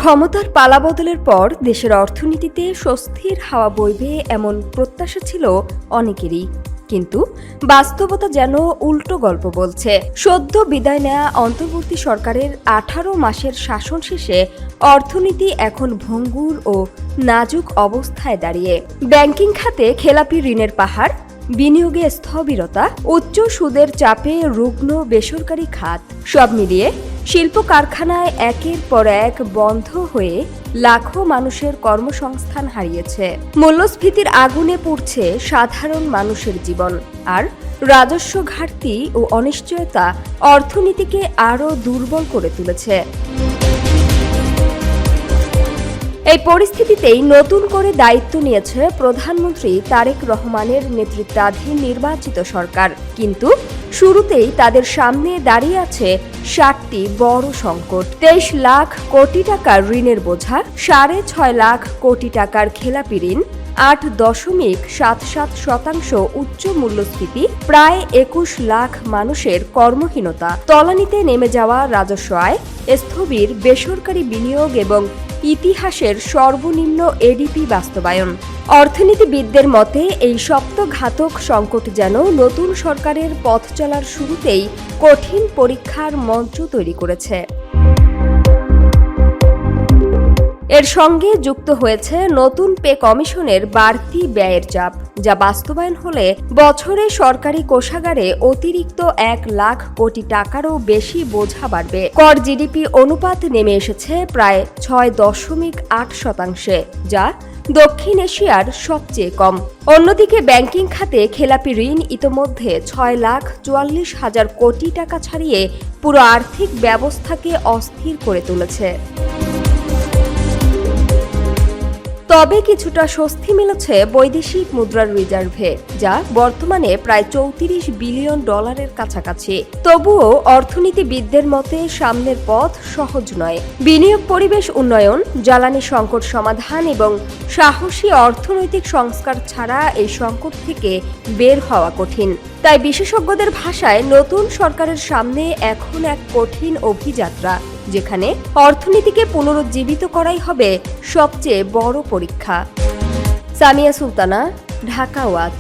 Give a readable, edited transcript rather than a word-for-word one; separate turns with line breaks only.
ক্ষমতার পালাবদলের পর দেশের অর্থনীতিতে স্বস্তির হাওয়া বইবে এমন প্রত্যাশা ছিল অনেকেরই, কিন্তু বাস্তবতা যেন উল্টো গল্প বলছে। সদ্য বিদায় নেয়া অন্তর্বর্তী সরকারের 18 মাসের শাসন শেষে অর্থনীতি এখন ভঙ্গুর ও নাজুক অবস্থায় দাঁড়িয়ে। ব্যাংকিং খাতে খেলাপি ঋণের পাহাড়, বিনিয়োগে স্থবিরতা, উচ্চ সুদের চাপে রুগ্ন বেসরকারি খাত, সব মিলিয়ে শিল্প কারখানায় একের পর এক বন্ধ হয়ে লাখো মানুষের কর্মসংস্থান হারিয়েছে। মূল্যস্ফীতির আগুনে পুড়ছে সাধারণ মানুষের জীবন, আর রাজস্ব ঘাটতি ও অনিশ্চয়তা অর্থনীতিকে আরও দুর্বল করে তুলেছে। এই পরিস্থিতিতেই নতুন করে দায়িত্ব নিয়েছে প্রধানমন্ত্রী তারেক রহমানের নেতৃত্বাধীন নির্বাচিত সরকার। কিন্তু শুরুতেই তাদের সামনে দাঁড়িয়ে আছে 7টি বড় সংকট। 23 লাখ কোটি টাকার ঋণের বোঝা, 6.5 লাখ কোটি টাকার খেলাপি ঋণ, 8.77% উচ্চ মূল্যস্ফীতি, প্রায় 21 লাখ মানুষের কর্মহীনতা, তলানিতে নেমে যাওয়া রাজস্ব আয়, স্থবির বেসরকারি বিনিয়োগ এবং ইতিহাসের সর্বনিম্ন এডিপি বাস্তবায়ন। অর্থনীতিবিদদের মতে এই সপ্তঘাতক সংকট যেন নতুন সরকারের পথ চলার শুরুতেই কঠিন পরীক্ষার মঞ্চ তৈরি করেছে। এর সঙ্গে যুক্ত হয়েছে নতুন পে কমিশনের বাড়তি ব্যয়ের চাপ, যা বাস্তবায়ন হলে বছরে সরকারি কোষাগারে অতিরিক্ত 1 লাখ কোটি টাকারও বেশি বোঝা বাড়বে। কর জিডিপি অনুপাত নেমে এসেছে প্রায় 6.8%, যা দক্ষিণ এশিয়ার সবচেয়ে কম। অন্যদিকে ব্যাংকিং খাতে খেলাপি ঋণ ইতোমধ্যে 6,44,000 কোটি টাকা ছাড়িয়ে পুরো আর্থিক ব্যবস্থাকে অস্থির করে তুলেছে। তবে কিছুটা স্বস্তি মিলেছে বৈদেশিক মুদ্রার রিজার্ভে, যা বর্তমানে প্রায় 34 বিলিয়ন ডলারের কাছাকাছি। তবুও অর্থনীতিবিদদের মতে সামনের পথ সহজ নয়। বিনিয়োগ পরিবেশ উন্নয়ন, জ্বালানি সংকট সমাধান এবং সাহসী অর্থনৈতিক সংস্কার ছাড়া এই সংকট থেকে বের হওয়া কঠিন। তাই বিশেষজ্ঞদের ভাষায় নতুন সরকারের সামনে এখন এক কঠিন অভিযাত্রা, যেখানে অর্থনীতিকে পুনরুজ্জীবিত করাই হবে সবচেয়ে বড় পরীক্ষা। সামিয়া সুলতানা, ঢাকা ওয়াচ।